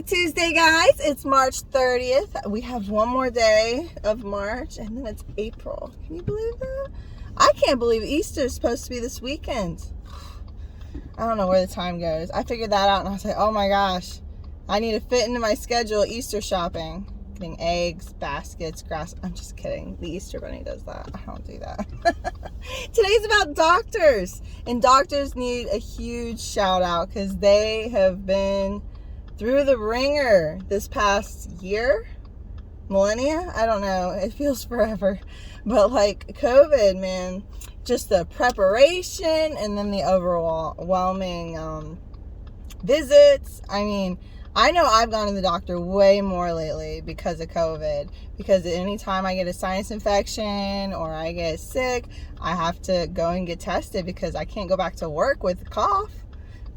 Tuesday, guys. It's March 30th. We have one more day of March and then it's April. Can you believe that? I can't believe Easter is supposed to be this weekend. I don't know where the time goes. I figured that out and I was like, oh my gosh, I need to fit into my schedule Easter shopping. Getting eggs, baskets, grass. I'm just kidding. The Easter Bunny does that. I don't do that. Today's about doctors. And doctors need a huge shout out because they have been through the ringer this past year, millennia. I don't know. It feels forever. But like COVID, man, just the preparation and then the overwhelming visits. I mean, I know I've gone to the doctor way more lately because of COVID. Because anytime I get a sinus infection or I get sick, I have to go and get tested because I can't go back to work with a cough.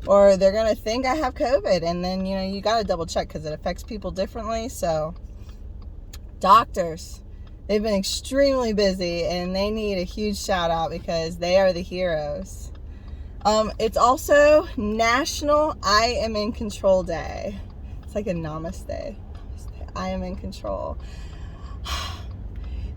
Or they're going to think I have COVID. And then, you got to double check because it affects people differently. So, doctors, they've been extremely busy and they need a huge shout out because they are the heroes. It's also National I Am in Control Day. It's like a namaste. I am in control.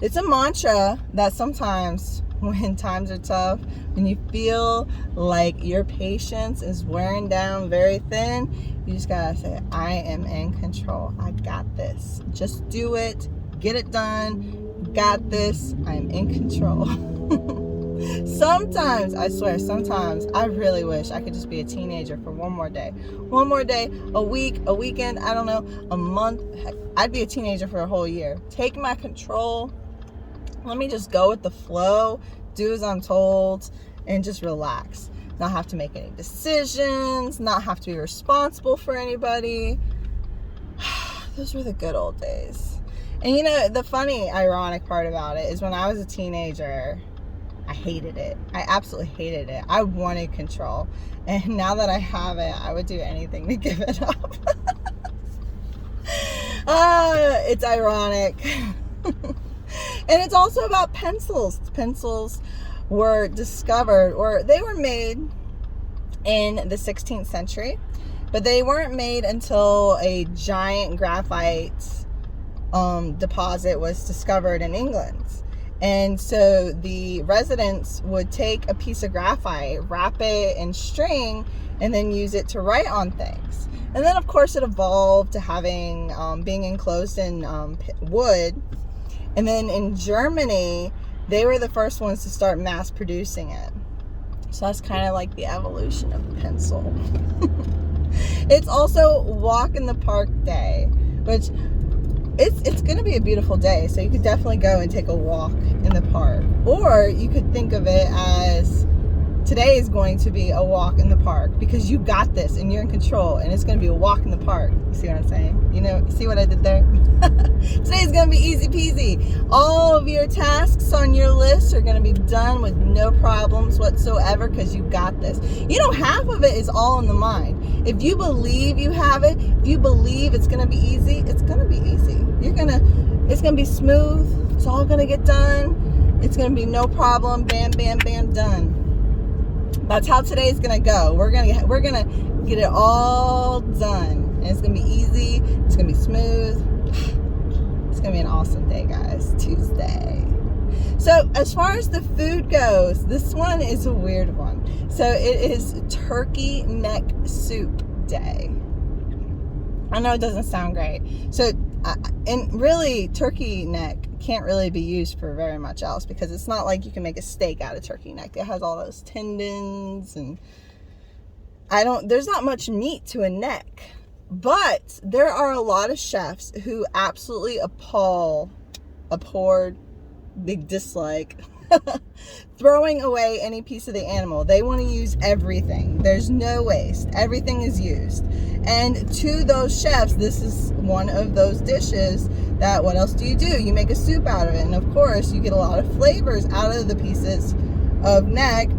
It's a mantra that sometimes when times are tough, when you feel like your patience is wearing down very thin, you just gotta say, I am in control. I got this. Just do it. Get it done. Got this. I'm in control. Sometimes, I swear, sometimes I really wish I could just be a teenager for one more day. One more day, a week, a weekend, I don't know, a month. Heck, I'd be a teenager for a whole year. Take my control. Let me just go with the flow, do as I'm told, and just relax. Not have to make any decisions, not have to be responsible for anybody. Those were the good old days. And the funny, ironic part about it is when I was a teenager, I hated it. I absolutely hated it. I wanted control. And now that I have it, I would do anything to give it up. It's ironic. And it's also about pencils. Pencils were discovered, or they were made in the 16th century, but they weren't made until a giant graphite deposit was discovered in England. And so the residents would take a piece of graphite, wrap it in string, and then use it to write on things. And then, of course, it evolved to having being enclosed in wood. And then in Germany, they were the first ones to start mass producing it. So that's kind of like the evolution of the pencil. It's also Walk in the Park Day, which it's going to be a beautiful day. So you could definitely go and take a walk in the park. Or you could think of it as today is going to be a walk in the park because you got this and you're in control and it's going to be a walk in the park. You see what I'm saying? You see what I did there? Today's going to be easy peasy. All of your tasks on your list are going to be done with no problems whatsoever because you got this. Half of it is all in the mind. If you believe you have it, if you believe it's going to be easy, it's going to be easy. It's going to be smooth. It's all going to get done. It's going to be no problem. Bam, bam, bam, done. That's how today's gonna go. We're gonna get it all done, and it's gonna be easy. It's gonna be smooth. It's gonna be an awesome day, guys. Tuesday. So as far as the food goes, this one is a weird one. So it is Turkey Neck Soup Day. I know it doesn't sound great. So and really, turkey neck can't really be used for very much else because it's not like you can make a steak out of turkey neck. It has all those tendons and there's not much meat to a neck. But there are a lot of chefs who absolutely abhor, big dislike, throwing away any piece of the animal. They want to use everything. There's no waste. Everything is used. And to those chefs, this is one of those dishes that, what else do? You make a soup out of it. And of course, you get a lot of flavors out of the pieces of neck.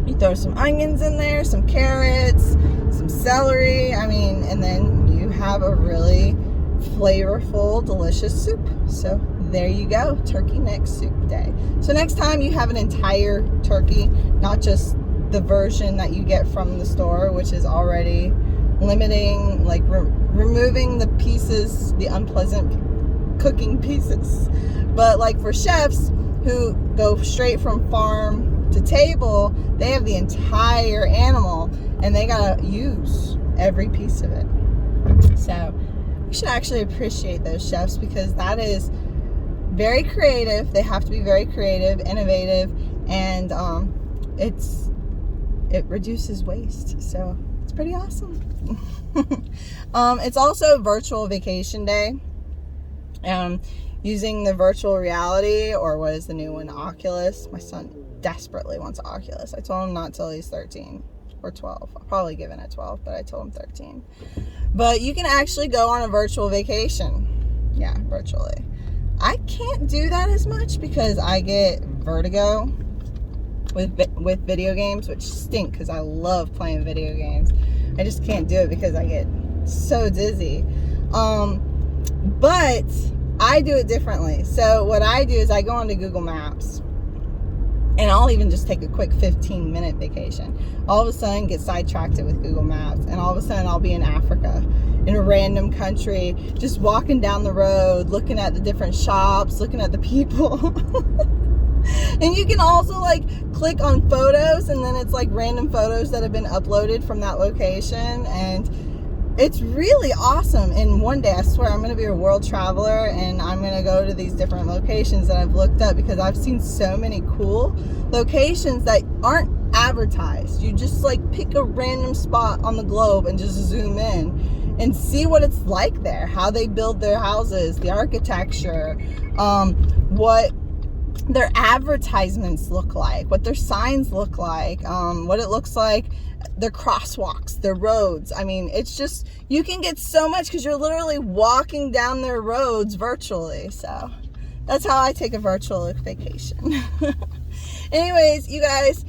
You throw some onions in there, some carrots, some celery. And then you have a really flavorful, delicious soup. So there you go, Turkey Neck Soup Day. So next time you have an entire turkey, not just the version that you get from the store, which is already limiting, like removing the pieces, the unpleasant cooking pieces. But like for chefs who go straight from farm to table, they have the entire animal and they gotta use every piece of it. So we should actually appreciate those chefs, because that is very creative. They have to be very creative, innovative, and it reduces waste. So it's pretty awesome. It's also virtual vacation day. Using the virtual reality, or what is the new one, Oculus. My son desperately wants Oculus. I told him not till he's 13 or 12. I'll probably give it at 12, but I told him 13. But you can actually go on a virtual vacation. Yeah, virtually. I can't do that as much because I get vertigo with video games, which stink because I love playing video games. I just can't do it because I get so dizzy. But I do it differently. So what I do is I go onto Google Maps, and I'll even just take a quick 15-minute vacation. All of a sudden get sidetracked with Google Maps, and all of a sudden I'll be in Africa, in a random country, just walking down the road, looking at the different shops, looking at the people. And you can also like click on photos, and then it's like random photos that have been uploaded from that location, and it's really awesome. And one day, I swear, I'm going to be a world traveler, and I'm going to go to these different locations that I've looked up, because I've seen so many cool locations that aren't advertised. You just like pick a random spot on the globe and just zoom in and see what it's like there, how they build their houses, the architecture, what their advertisements look like, what their signs look like, what it looks like, their crosswalks, their roads. I mean, it's just, you can get so much because you're literally walking down their roads virtually. So that's how I take a virtual vacation. Anyways, you guys,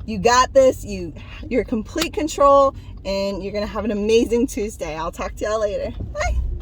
you got this. You're complete control, and you're going to have an amazing Tuesday. I'll talk to y'all later. Bye.